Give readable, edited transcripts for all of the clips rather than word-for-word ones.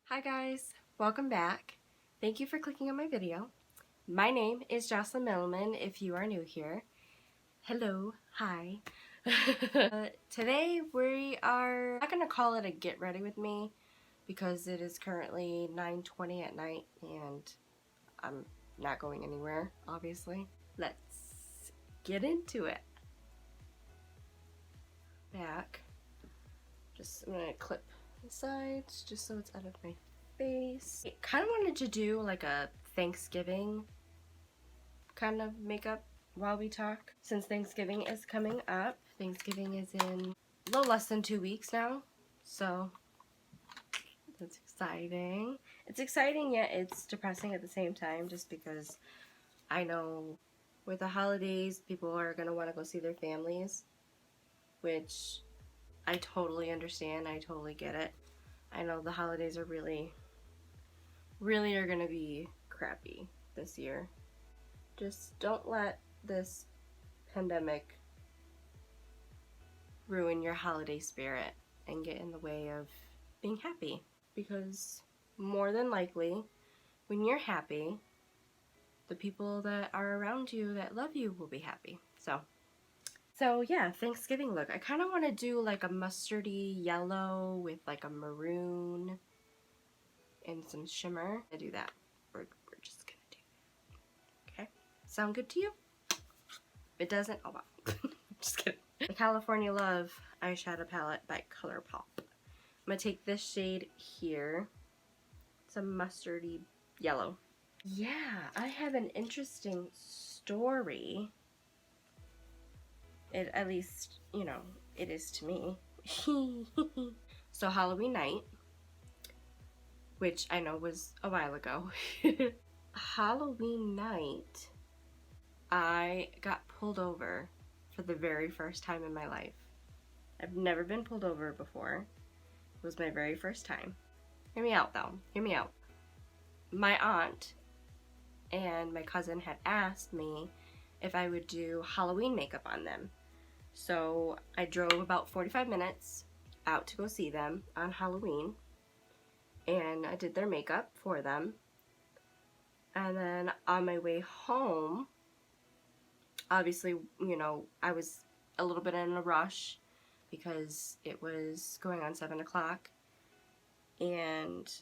Hi guys, welcome back. Thank you for clicking on my video. My name is Jocelyn Milliman if you are new here. Hello, hi. Today we are not going to call it a get ready with me because it is currently 9:20 at night and I'm not going anywhere, obviously. Let's get into it. Back. I'm going to clip the sides just so it's out of my face. I kind of wanted to do like a Thanksgiving kind of makeup while we talk. Since Thanksgiving is coming up. Thanksgiving is in a little less than 2 weeks now. So that's exciting. It's exciting yet it's depressing at the same time just because I know with the holidays people are going to want to go see their families, which I totally understand. I totally get it. I know the holidays are really are gonna be crappy this year. Just don't let this pandemic ruin your holiday spirit and get in the way of being happy, because more than likely when you're happy, the people that are around you that love you will be happy. So yeah, Thanksgiving look. I kind of want to do like a mustardy yellow with like a maroon and some shimmer. I do that. We're just gonna do that. Okay? Sound good to you? If it doesn't, oh well. Just kidding. The California Love eyeshadow palette by Colourpop. I'm gonna take this shade here. It's a mustardy yellow. Yeah, I have an interesting story. It, at least, you know, it is to me. So Halloween night, which I know was a while ago. Halloween night, I got pulled over for the very first time in my life. I've never been pulled over before. It was my very first time. Hear me out though, hear me out. My aunt and my cousin had asked me if I would do Halloween makeup on them. So I drove about 45 minutes out to go see them on Halloween, and I did their makeup for them. And then on my way home, obviously, you know, I was a little bit in a rush because it was going on 7 o'clock and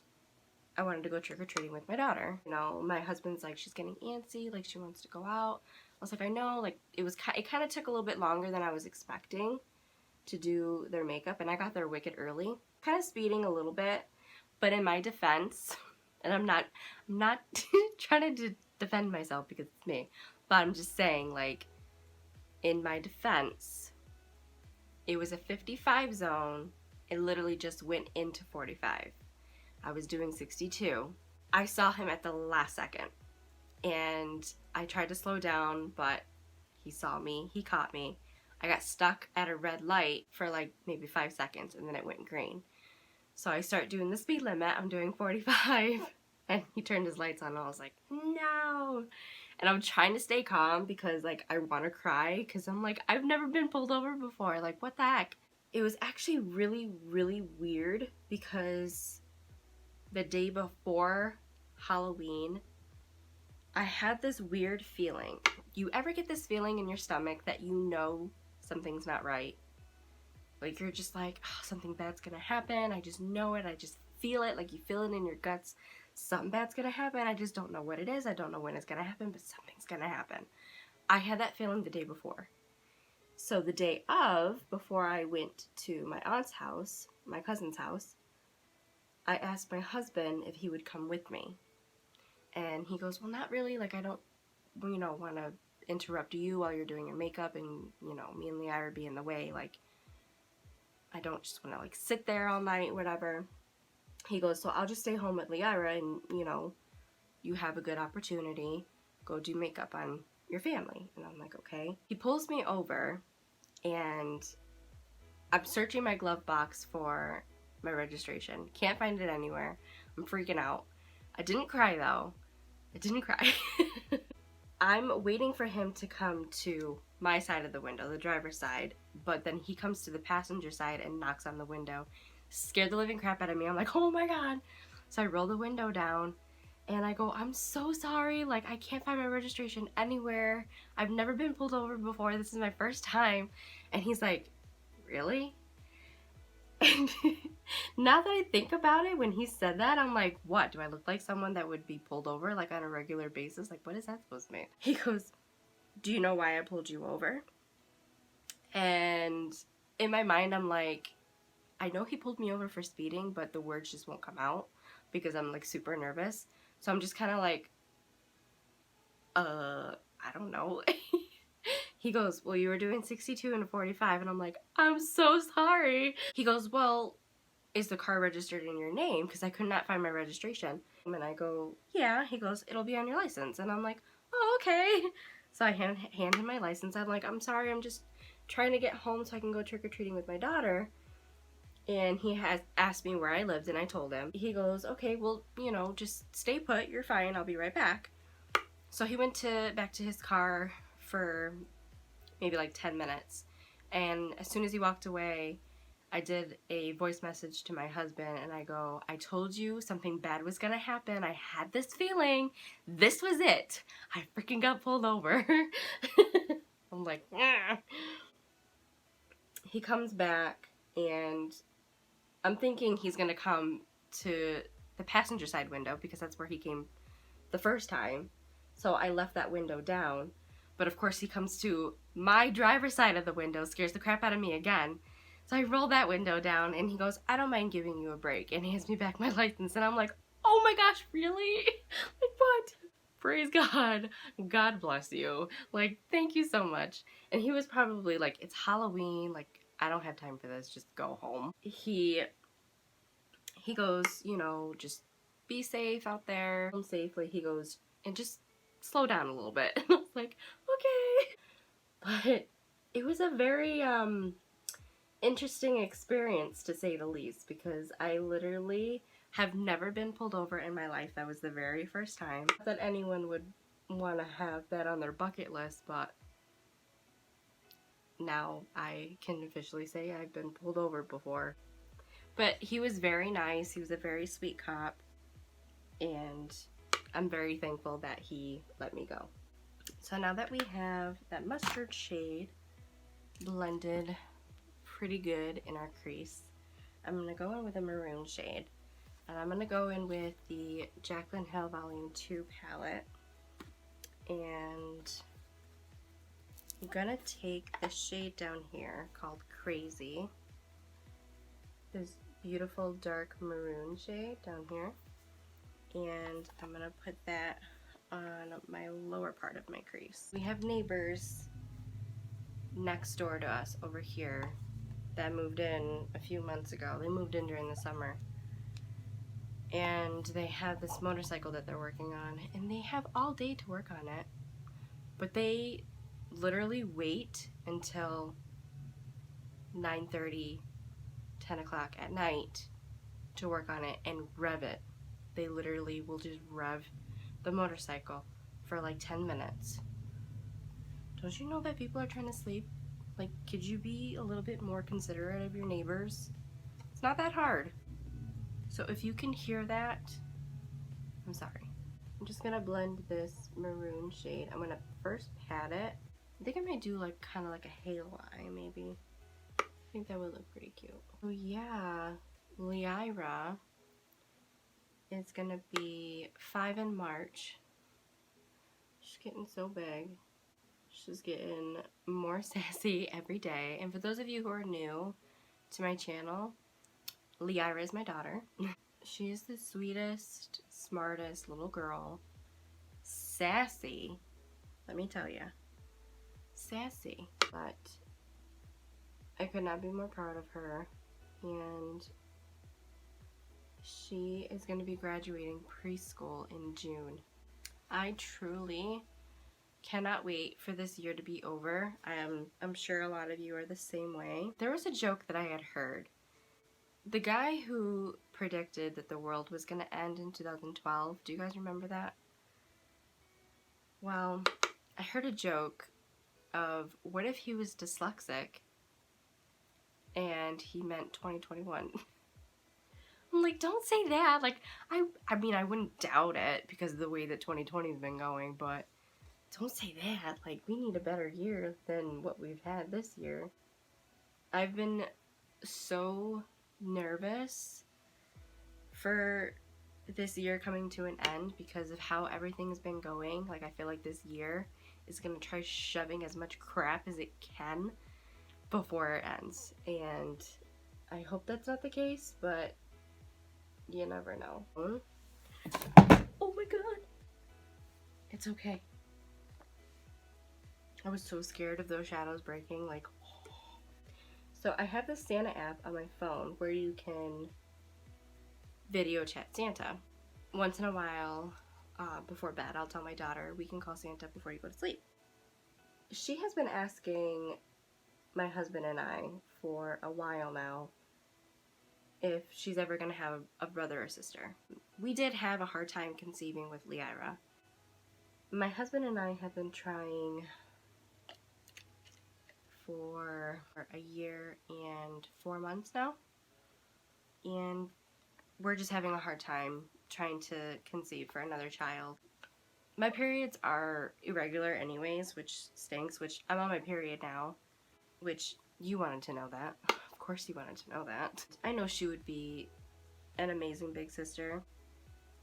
I wanted to go trick-or-treating with my daughter. You know, my husband's like, she's getting antsy, like she wants to go out. I was like, I know, like it kind of took a little bit longer than I was expecting to do their makeup, and I got there wicked early. Kind of speeding a little bit, but in my defense, and I'm not trying to defend myself because it's me, but I'm just saying, like, in my defense, it was a 55 zone. It literally just went into 45. I was doing 62. I saw him at the last second, and I tried to slow down, but he saw me, he caught me. I got stuck at a red light for like maybe 5 seconds, and then it went green. So I start doing the speed limit, I'm doing 45, and he turned his lights on, and I was like, no. And I'm trying to stay calm because like I want to cry because I'm like, I've never been pulled over before, like what the heck. It was actually really weird because the day before Halloween, I had this weird feeling. You ever get this feeling in your stomach that you know something's not right? Like you're just like, oh, something bad's gonna happen. I just know it. I just feel it. Like you feel it in your guts. Something bad's gonna happen. I just don't know what it is. I don't know when it's gonna happen, but something's gonna happen. I had that feeling the day before. So the day of, before I went to my aunt's house, my cousin's house, I asked my husband if he would come with me. And he goes, well, not really. Like, I don't, you know, want to interrupt you while you're doing your makeup, and, you know, me and Leah would be in the way. Like, I don't just want to, like, sit there all night, whatever. He goes, so I'll just stay home with Liara, and, you know, you have a good opportunity. Go do makeup on your family. And I'm like, okay. He pulls me over, and I'm searching my glove box for my registration. Can't find it anywhere. I'm freaking out. I didn't cry, though. I didn't cry. I'm waiting for him to come to my side of the window, the driver's side, but then he comes to the passenger side and knocks on the window. Scared the living crap out of me. I'm like, oh my god. So I roll the window down and I go, I'm so sorry, like I can't find my registration anywhere. I've never been pulled over before. This is my first time. And he's like, really? And now that I think about it, when he said that, I'm like, what? Do I look like someone that would be pulled over like on a regular basis? Like, what is that supposed to mean? He goes, do you know why I pulled you over? And in my mind, I'm like, I know he pulled me over for speeding, but the words just won't come out because I'm like super nervous. So I'm just kind of like, I don't know. He goes, well, you were doing 62 and a 45. And I'm like, I'm so sorry. He goes, well, is the car registered in your name? Because I could not find my registration. And I go, yeah. He goes, it'll be on your license. And I'm like, oh, okay. So I hand him my license. I'm like, I'm sorry, I'm just trying to get home so I can go trick-or-treating with my daughter. And he has asked me where I lived, and I told him. He goes, okay, well, you know, just stay put, you're fine, I'll be right back. So he went back to his car for maybe like 10 minutes. And as soon as he walked away, I did a voice message to my husband, and I go, I told you something bad was gonna happen. I had this feeling. This was it. I freaking got pulled over. I'm like, ah. He comes back, and I'm thinking he's gonna come to the passenger side window because that's where he came the first time. So I left that window down. But of course he comes to my driver's side of the window, scares the crap out of me again. So I roll that window down, and he goes, I don't mind giving you a break. And he hands me back my license, and I'm like, oh my gosh, really? Like, what? Praise God. God bless you. Like, thank you so much. And he was probably like, it's Halloween. Like, I don't have time for this. Just go home. He goes, you know, just be safe out there. Home safely. He goes, and just slow down a little bit. And I was like, okay. But it was a very, interesting experience, to say the least, because I literally have never been pulled over in my life. That was the very first time. Not that anyone would want to have that on their bucket list, but now I can officially say I've been pulled over before. But he was very nice. He was a very sweet cop, and I'm very thankful that he let me go. So now that we have that mustard shade blended pretty good in our crease, I'm going to go in with a maroon shade. And I'm going to go in with the Jaclyn Hill Volume 2 palette. And I'm going to take the shade down here called Crazy. This beautiful dark maroon shade down here. And I'm going to put that on my lower part of my crease. We have neighbors next door to us over here that moved in a few months ago. They moved in during the summer. And they have this motorcycle that they're working on, and they have all day to work on it. But they literally wait until 9:30, 10 o'clock at night to work on it and rev it. They literally will just rev the motorcycle for like 10 minutes. Don't you know that people are trying to sleep? Like, could you be a little bit more considerate of your neighbors? It's not that hard. So if you can hear that, I'm sorry. I'm just gonna blend this maroon shade. I'm gonna first pat it. I think I might do like kind of like a halo eye maybe. I think that would look pretty cute. Oh yeah, Lyra is gonna be 5 in March. She's getting so big. She's getting more sassy every day. And for those of you who are new to my channel, Lyra is my daughter. She is the sweetest, smartest little girl. Sassy, let me tell you. Sassy. But I could not be more proud of her. And she is going to be graduating preschool in June. I truly cannot wait for this year to be over. I'm sure a lot of you are the same way. There was a joke that I had heard. The guy who predicted that the world was going to end in 2012, do you guys remember that? Well, I heard a joke of what if he was dyslexic and he meant 2021. I'm I'm like, don't say that. Like, I mean, I wouldn't doubt it because of the way that 2020 has been going, but don't say that. Like, we need a better year than what we've had this year. I've been so nervous for this year coming to an end because of how everything's been going. Like, I feel like this year is gonna try shoving as much crap as it can before it ends. And I hope that's not the case, but you never know. Oh my god. It's okay. I was so scared of those shadows breaking, like, so I have the Santa app on my phone where you can video chat Santa. Once in a while, before bed, I'll tell my daughter, we can call Santa before you go to sleep. She has been asking my husband and I for a while now if she's ever going to have a brother or sister. We did have a hard time conceiving with Lyra. My husband and I have been trying for a year and 4 months now, and we're just having a hard time trying to conceive for another child. My periods are irregular anyways, which stinks, which I'm on my period now, which you wanted to know that. Of course you wanted to know that. I know she would be an amazing big sister.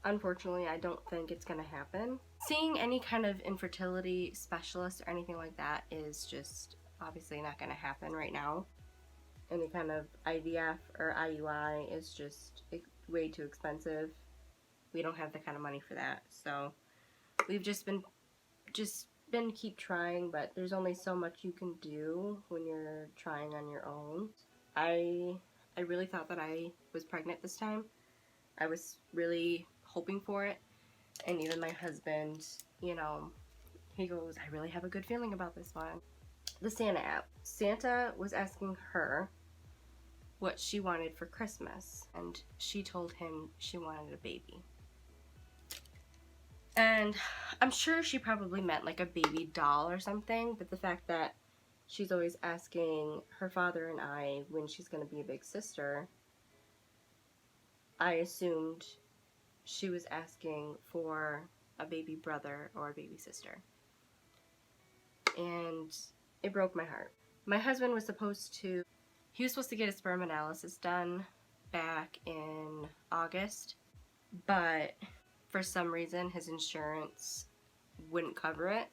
Unfortunately, I don't think it's gonna happen. Seeing any kind of infertility specialist or anything like that is just obviously not gonna happen right now. Any kind of IVF or IUI is just way too expensive. We don't have the kind of money for that, so we've just been keep trying, but there's only so much you can do when you're trying on your own. I really thought that I was pregnant this time. I was really hoping for it, and even my husband, you know, he goes, I really have a good feeling about this one. The Santa app. Santa was asking her what she wanted for Christmas, and she told him she wanted a baby. And I'm sure she probably meant like a baby doll or something, but the fact that she's always asking her father and I when she's going to be a big sister, I assumed she was asking for a baby brother or a baby sister. And it broke my heart. My husband was supposed to get a sperm analysis done back in August, but for some reason his insurance wouldn't cover it.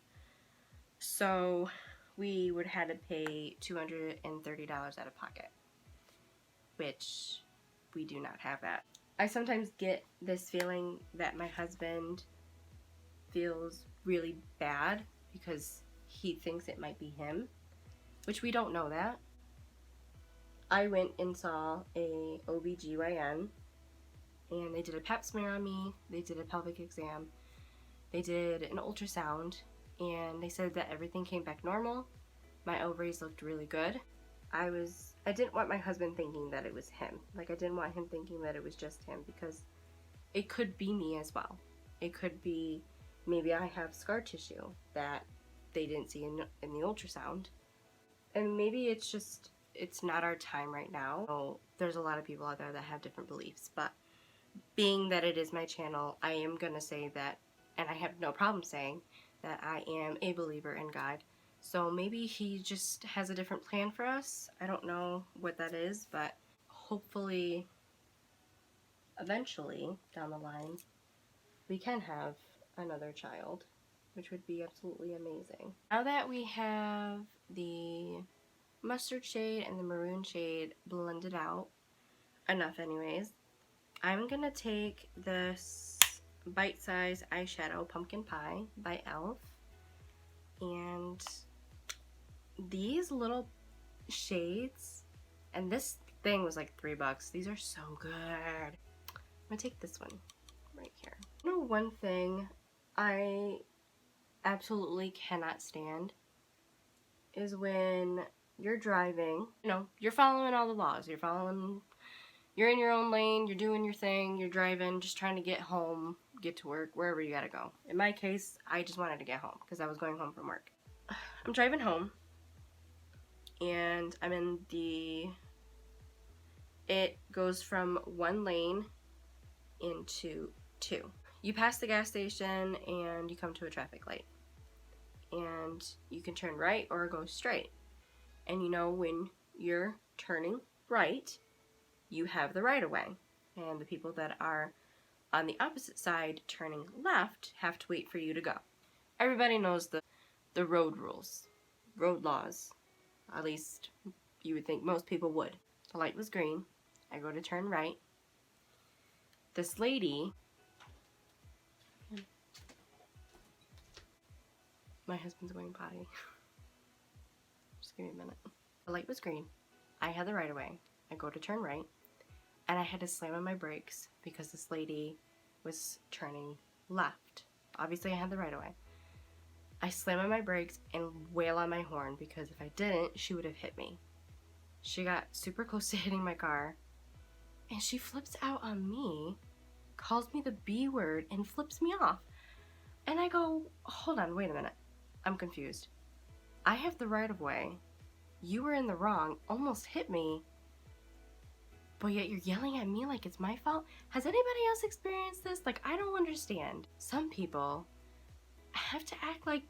So we would have to pay $230 out of pocket, which we do not have that. I sometimes get this feeling that my husband feels really bad because he thinks it might be him, which we don't know that. I went and saw a OBGYN, and they did a pap smear on me, they did a pelvic exam, they did an ultrasound, and they said that everything came back normal. My ovaries looked really good. I didn't want my husband thinking that it was him. Like, I didn't want him thinking that it was just him, because it could be me as well. It could be, maybe I have scar tissue that they didn't see in the ultrasound. And maybe it's just, it's not our time right now. So there's a lot of people out there that have different beliefs, but being that it is my channel, I am gonna say that, and I have no problem saying that I am a believer in God. So maybe he just has a different plan for us. I don't know what that is, but hopefully, eventually, down the line, we can have another child, which would be absolutely amazing. Now that we have the mustard shade and the maroon shade blended out, enough anyways, I'm gonna take this Bite Size Eyeshadow Pumpkin Pie by e.l.f. and these little shades, and this thing was like $3. These are so good. I'm gonna take this one right here. You know, one thing I absolutely cannot stand is when you're driving, you know, you're following all the laws, you're in your own lane, you're doing your thing, you're driving, just trying to get home, get to work, wherever you gotta go. In my case, I just wanted to get home because I was going home from work. I'm driving home, and I'm in the it goes from one lane into two. You pass the gas station and you come to a traffic light. And you can turn right or go straight. And you know when you're turning right, you have the right of way. And the people that are on the opposite side turning left have to wait for you to go. Everybody knows the road rules, road laws. At least you would think most people would. The light was green. I go to turn right. This lady, my husband's going potty. Just give me a minute. The light was green. I had the right of way. I go to turn right. And I had to slam on my brakes because this lady was turning left. Obviously I had the right of way. I slam on my brakes and wail on my horn because if I didn't, she would have hit me. She got super close to hitting my car and she flips out on me, calls me the B word, and flips me off. And I go, hold on, wait a minute. I'm confused. I have the right of way. You were in the wrong, almost hit me. But yet you're yelling at me like it's my fault? Has anybody else experienced this? Like, I don't understand. Some people have to act like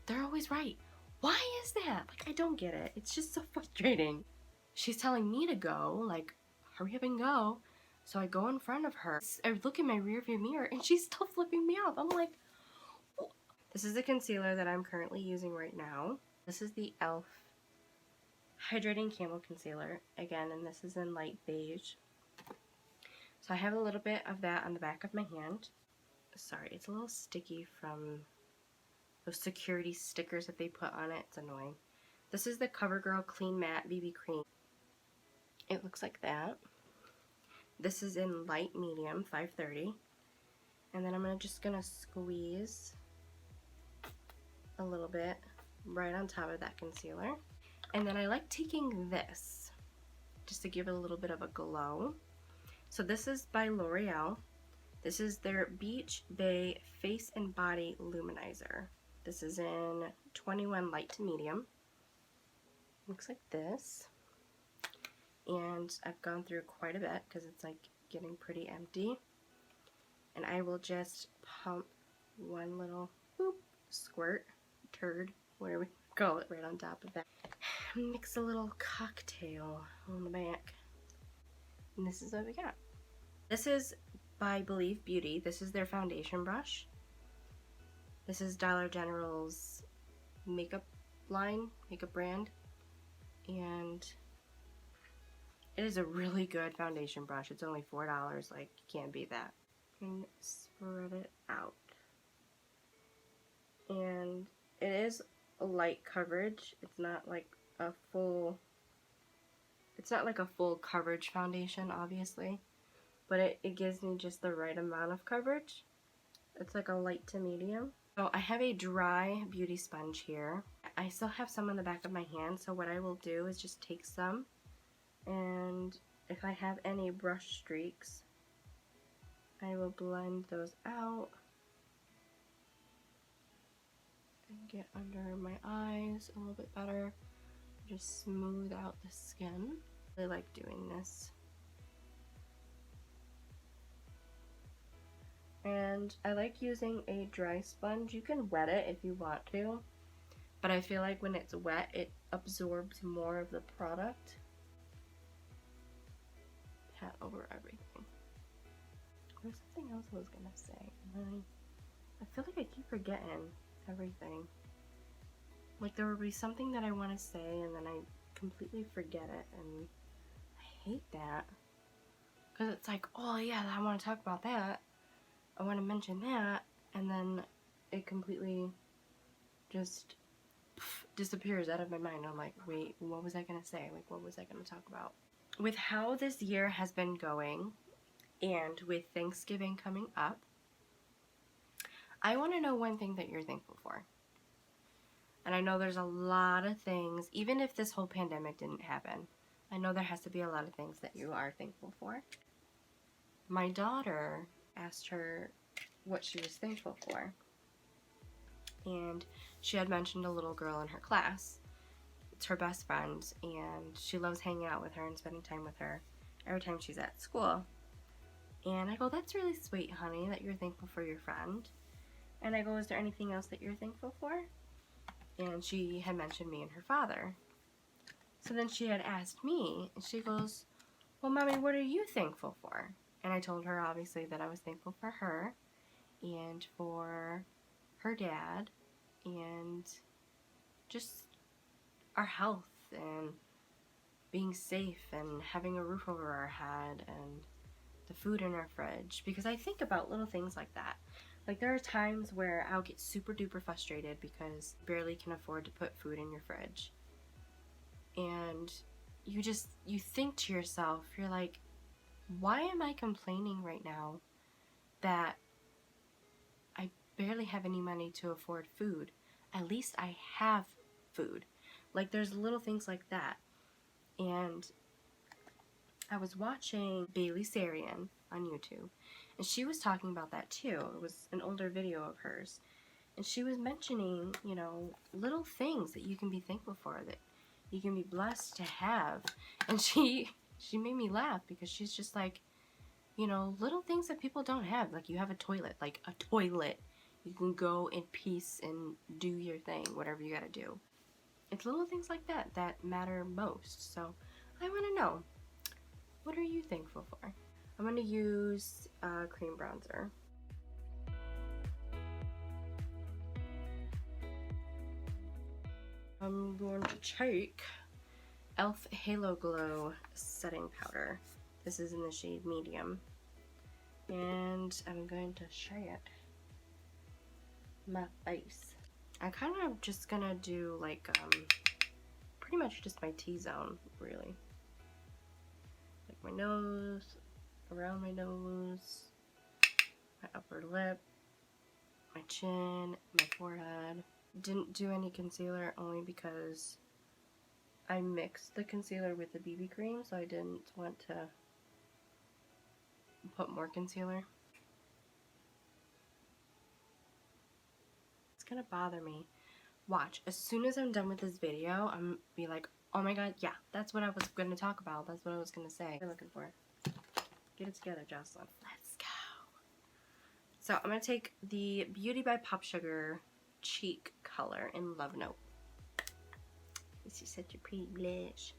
they're always right. Why is that? Like, I don't get it. It's just so frustrating. She's telling me to go, like, hurry up and go. So I go in front of her. I look in my rearview mirror and she's still flipping me off. I'm like, oh. This is the concealer that I'm currently using right now. This is the e.l.f. Hydrating Camel Concealer, again, and this is in light beige. So I have a little bit of that on the back of my hand. Sorry, it's a little sticky from those security stickers that they put on it. It's annoying. This is the Covergirl Clean Matte BB Cream. It looks like that. This is in light medium, 530. And then I'm just gonna squeeze a little bit right on top of that concealer. And then I like taking this just to give it a little bit of a glow. So this is by L'Oreal. This is their Beach Bay Face and Body Luminizer. This is in 21 light to medium. Looks like this. And I've gone through quite a bit because it's like getting pretty empty. And I will just pump one little boop, squirt, turd, whatever we call it, right on top of that. Mix a little cocktail on the back. And this is what we got. This is by Believe Beauty. This is their foundation brush. This is Dollar General's makeup line, makeup brand. And it is a really good foundation brush. It's only $4, like, you can't beat that. And spread it out. And it is a light coverage. It's not like a full, it's not like a full coverage foundation, obviously, but it gives me just the right amount of coverage. It's like a light to medium. So I have a dry beauty sponge here. I still have some on the back of my hand, so what I will do is just take some, and if I have any brush streaks, I will blend those out and get under my eyes a little bit better. Just smooth out the skin. I really like doing this. And I like using a dry sponge. You can wet it if you want to, but I feel like when it's wet, it absorbs more of the product. Pat over everything. There's something else I was gonna say, and I feel like I keep forgetting everything. Like, there will be something that I want to say and then I completely forget it, and I hate that. Because it's like, oh yeah, I want to talk about that. I want to mention that, and then it completely just disappears out of my mind. I'm like, wait, what was I going to say? Like, what was I going to talk about? With how this year has been going, and with Thanksgiving coming up, I want to know one thing that you're thankful for. And I know there's a lot of things, even if this whole pandemic didn't happen, I know there has to be a lot of things that you are thankful for. My daughter asked her what she was thankful for. And she had mentioned a little girl in her class. It's her best friend, and she loves hanging out with her and spending time with her. every time she's at school. And I go, that's really sweet, honey, that you're thankful for your friend. And I go, is there anything else that you're thankful for? And she had mentioned me and her father. So then she had asked me, and she goes, well, Mommy, what are you thankful for? And I told her, obviously, that I was thankful for her and for her dad and just our health and being safe and having a roof over our head and the food in our fridge. Because I think about little things like that. Like, there are times where I'll get super duper frustrated because you barely can afford to put food in your fridge. And you think to yourself, you're like, why am I complaining right now that I barely have any money to afford food? At least I have food. Like, there's little things like that. And I was watching Bailey Sarian on YouTube, and she was talking about that too. It was an older video of hers. And she was mentioning, you know, little things that you can be thankful for, that you can be blessed to have. And she made me laugh because she's just like, you know, little things that people don't have. Like, you have a toilet. Like, a toilet. You can go in peace and do your thing, whatever you gotta do. It's little things like that that matter most. So, I want to know, what are you thankful for? I'm going to use cream bronzer. I'm going to take e.l.f. Halo Glow setting powder. This is in the shade medium. And I'm going to shade it my face. I'm kind of just gonna do like pretty much just my T-zone, really. Like my nose, around my nose, my upper lip, my chin, my forehead. Didn't do any concealer only because I mixed the concealer with the BB cream, so I didn't want to put more concealer. It's gonna bother me. Watch, as soon as I'm done with this video, I'm gonna be like, oh my god, yeah, that's what I was gonna talk about. That's what I was gonna say. What are you looking for? Get it together, Jocelyn. Let's go. So I'm gonna take the Beauty by popsugar cheek color in Love Note. This is such a pretty blush.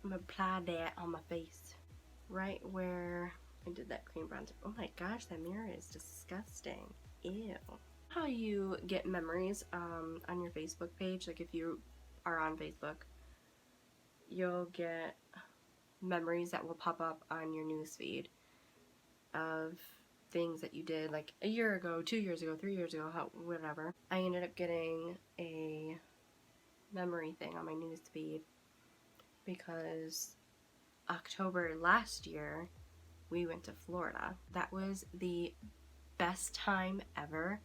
I'm gonna apply that on my face, right where I did that cream bronzer. Oh my gosh, that mirror is disgusting. Ew. How you get memories on your Facebook page, like if you are on Facebook, you'll get memories that will pop up on your newsfeed of things that you did like a year ago, 2 years ago, 3 years ago, whatever. I ended up getting a memory thing on my newsfeed because October last year we went to Florida. That was the best time ever.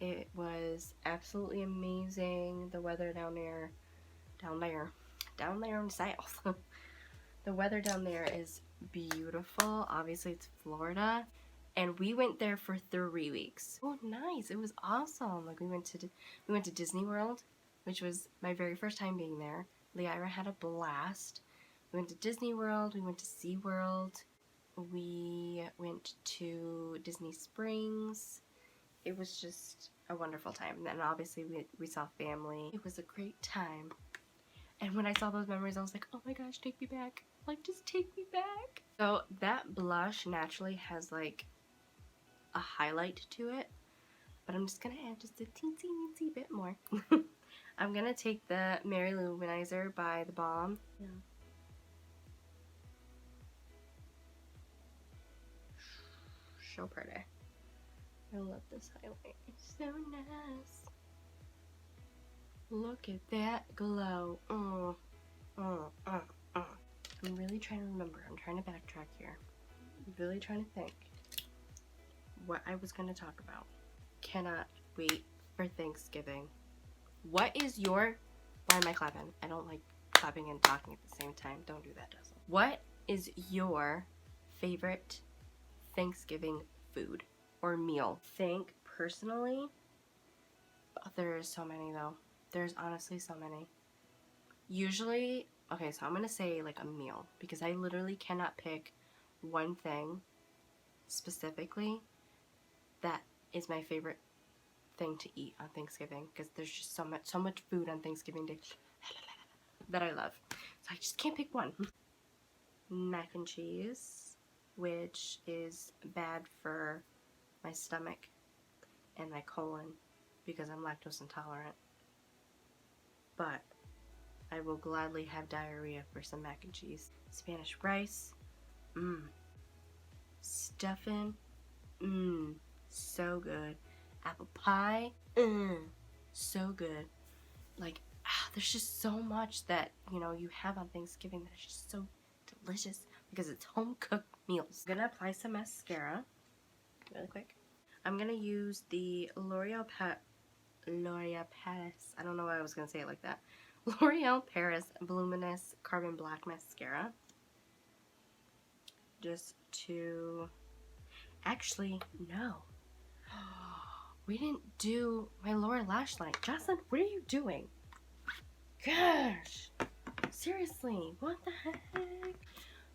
It was absolutely amazing. The weather down there in the south. The weather down there is beautiful. Obviously it's Florida, and we went there for 3 weeks. Oh, nice. It was awesome. Like, we went to Disney World, which was my very first time being there. Lyra had a blast. We went to Disney World, we went to SeaWorld, we went to Disney Springs. It was just a wonderful time. And then obviously we saw family. It was a great time. And when I saw those memories, I was like, oh my gosh, take me back. Like, just take me back. So that blush naturally has like a highlight to it, but I'm just gonna add just a teensy bit more. I'm gonna take the Mary Luminizer by the Balm. Yeah. So pretty. I love this highlight. It's so nice. Look at that glow. I'm really trying to remember. I'm trying to backtrack here. I'm really trying to think what I was going to talk about. Cannot wait for Thanksgiving. What is your... Why am I clapping? I don't like clapping and talking at the same time. Don't do that, Joseline. What is your favorite Thanksgiving food or meal? Think personally, there's so many though. There's honestly so many. Usually okay, so I'm gonna say like a meal, because I literally cannot pick one thing specifically that is my favorite thing to eat on Thanksgiving, because there's just so much food on Thanksgiving Day that I love. So I just can't pick one. Mac and cheese, which is bad for my stomach and my colon because I'm lactose intolerant. But I will gladly have diarrhea for some mac and cheese. Spanish rice, stuffing, so good. Apple pie, so good. Like, there's just so much that, you know, you have on Thanksgiving that is just so delicious because it's home cooked meals. I'm gonna apply some mascara really quick. I'm gonna use the L'Oreal Paris. I don't know why I was gonna say it like that. L'Oreal Paris Voluminous Carbon Black Mascara. Just to... Actually, no. We didn't do my lower lash line. Jocelyn, what are you doing? Gosh. Seriously, what the heck?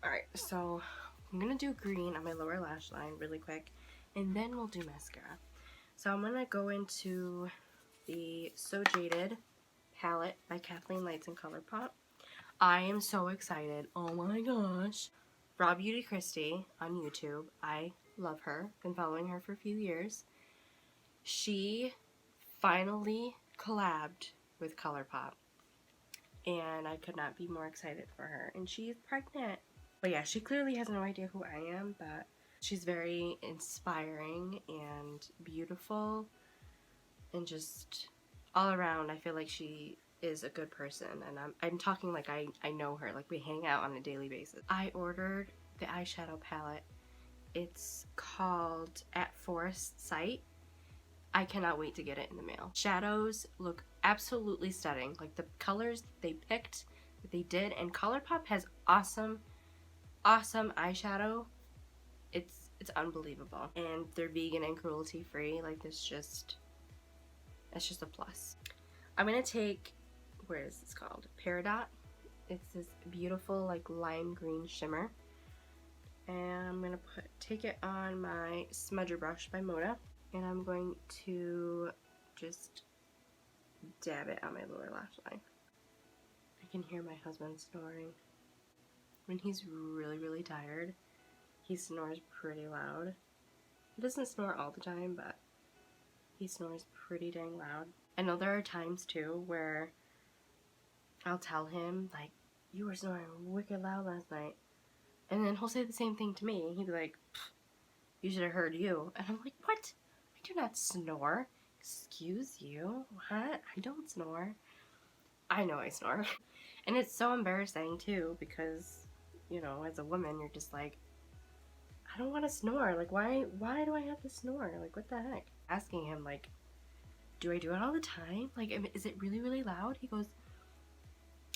Alright, so I'm gonna do green on my lower lash line really quick, and then we'll do mascara. So I'm gonna go into the So Jaded palette by Kathleen Lights and Colourpop. I am so excited. Oh my gosh. Raw Beauty Christie on YouTube. I love her. Been following her for a few years. She finally collabed with Colourpop, and I could not be more excited for her. And she's pregnant. But yeah, she clearly has no idea who I am, but she's very inspiring and beautiful, and just all around I feel like she is a good person, and I'm talking like I know her, like we hang out on a daily basis. I ordered the eyeshadow palette. It's called At Forest Sight. I cannot wait to get it in the mail. Shadows look absolutely stunning. Like the colors they picked, that they did, and Colourpop has awesome eyeshadow. It's unbelievable. And they're vegan and cruelty free. Like it's just a plus. I'm gonna take, where is this called? Peridot. It's this beautiful like lime green shimmer. And I'm gonna take it on my smudger brush by Moda. And I'm going to just dab it on my lower lash line. I can hear my husband snoring. When he's really, really tired, he snores pretty loud. He doesn't snore all the time, but he snores pretty dang loud. I know there are times too where I'll tell him, like, you were snoring wicked loud last night. And then he'll say the same thing to me. And he'd be like, you should have heard you. And I'm like, what? I do not snore. Excuse you? What? I don't snore. I know I snore. And it's so embarrassing too, because, you know, as a woman, you're just like, I don't want to snore. Like, why do I have to snore? Like, what the heck? Asking him, like, do I do it all the time? Like, is it really, really loud? He goes,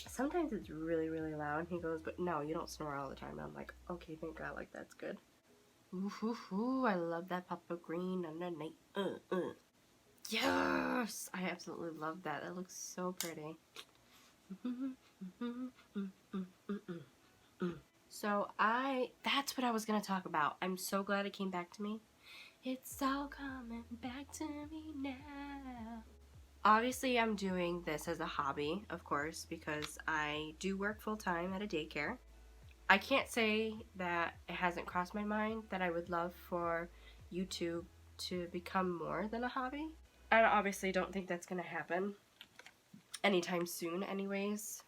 sometimes it's really, really loud. He goes, but no, you don't snore all the time. I'm like, okay, thank God, like, that's good. Ooh, I love that pop of green underneath. Yes! I absolutely love that. That looks so pretty. So that's what I was going to talk about. I'm so glad it came back to me. It's all coming back to me now. Obviously, I'm doing this as a hobby, of course, because I do work full-time at a daycare. I can't say that it hasn't crossed my mind that I would love for YouTube to become more than a hobby. I obviously don't think that's going to happen anytime soon anyways,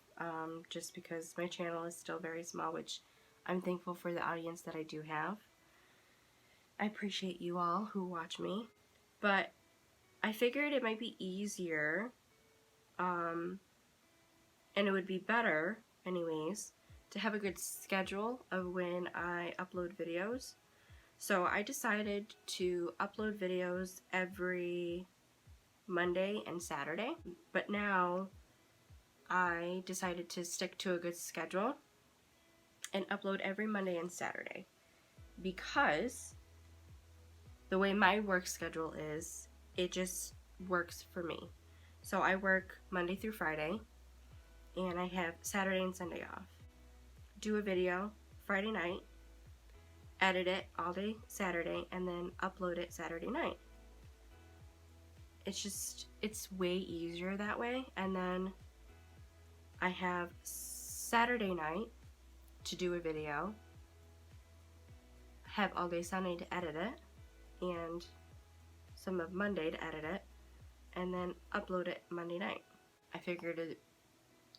just because my channel is still very small, which I'm thankful for the audience that I do have. I appreciate you all who watch me, but I figured it might be easier, and it would be better anyways, to have a good schedule of when I upload videos. So I decided to upload videos every Monday and Saturday, but now I decided to stick to a good schedule and upload every Monday and Saturday, because the way my work schedule is, it just works for me. So I work Monday through Friday, and I have Saturday and Sunday off. Do a video Friday night, edit it all day Saturday, and then upload it Saturday night. It's way easier that way. And then I have Saturday night to do a video, have all day Sunday to edit it, and some of Monday to edit it, and then upload it Monday night. I figured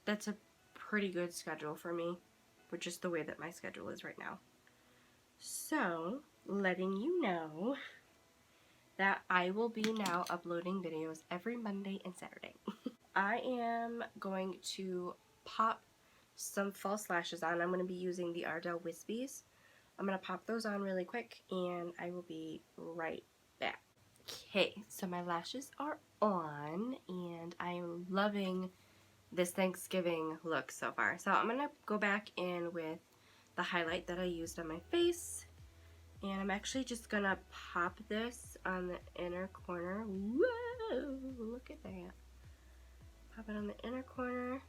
that's a pretty good schedule for me, with just the way that my schedule is right now. So, letting you know that I will be now uploading videos every Monday and Saturday. I am going to pop some false lashes on. I'm going to be using the Ardell Wispies. I'm going to pop those on really quick, and I will be right back. Okay, so my lashes are on, and I am loving this Thanksgiving look so far. So I'm going to go back in with the highlight that I used on my face, and I'm actually just going to pop this on the inner corner. Whoa, look at that. Pop it on the inner corner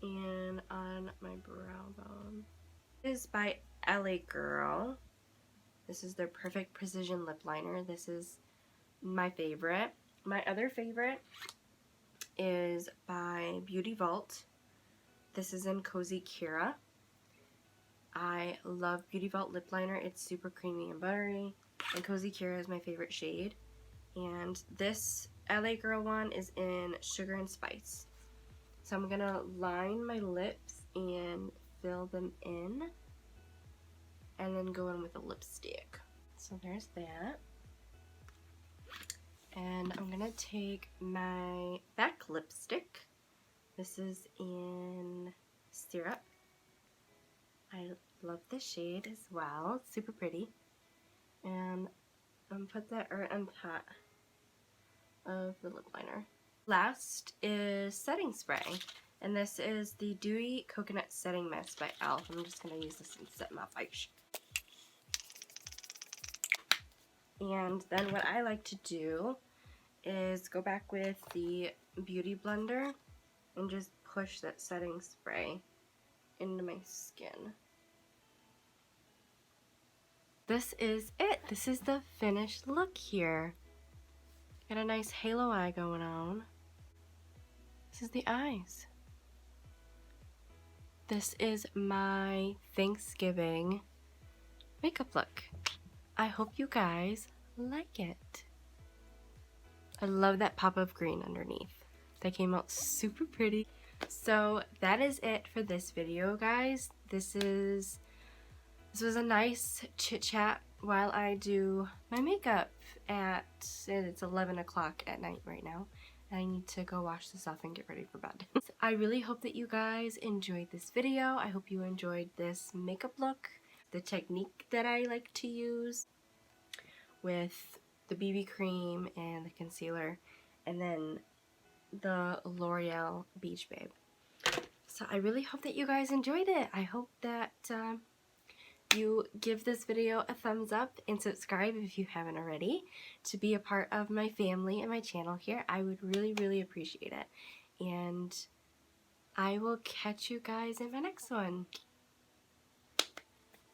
and on my brow bone. This is by LA Girl. This is their Perfect Precision Lip Liner. This is my favorite. My other favorite is by Beauty Vault. This is in Cozy Kira. I love Beauty Vault Lip Liner. It's super creamy and buttery. And Cozy Kira is my favorite shade. And this LA Girl one is in Sugar and Spice. So I'm going to line my lips and fill them in, and then go in with a lipstick. So there's that. And I'm going to take my back lipstick. This is in Syrup. I love this shade as well. It's super pretty. And I'm put that right on top of the lip liner. Last is setting spray, and this is the Dewy Coconut Setting Mist by e.l.f. I'm just going to use this and set my face. And then what I like to do is go back with the Beauty Blender and just push that setting spray into my skin. This is it. This is the finished look here. Got a nice halo eye going on. This is the eyes. This is my Thanksgiving makeup look. I hope you guys like it. I love that pop of green underneath. That came out super pretty. So that is it for this video, guys. This was a nice chit chat while I do my makeup it's 11 o'clock at night right now. I need to go wash this off and get ready for bed. I really hope that you guys enjoyed this video. I hope you enjoyed this makeup look, the technique that I like to use with the BB cream and the concealer, and then the L'Oreal Beach Babe. So I really hope that you guys enjoyed it. I hope that you give this video a thumbs up and subscribe if you haven't already to be a part of my family and my channel here. I would really, really appreciate it. And I will catch you guys in my next one.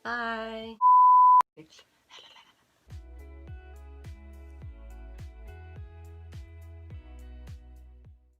Bye.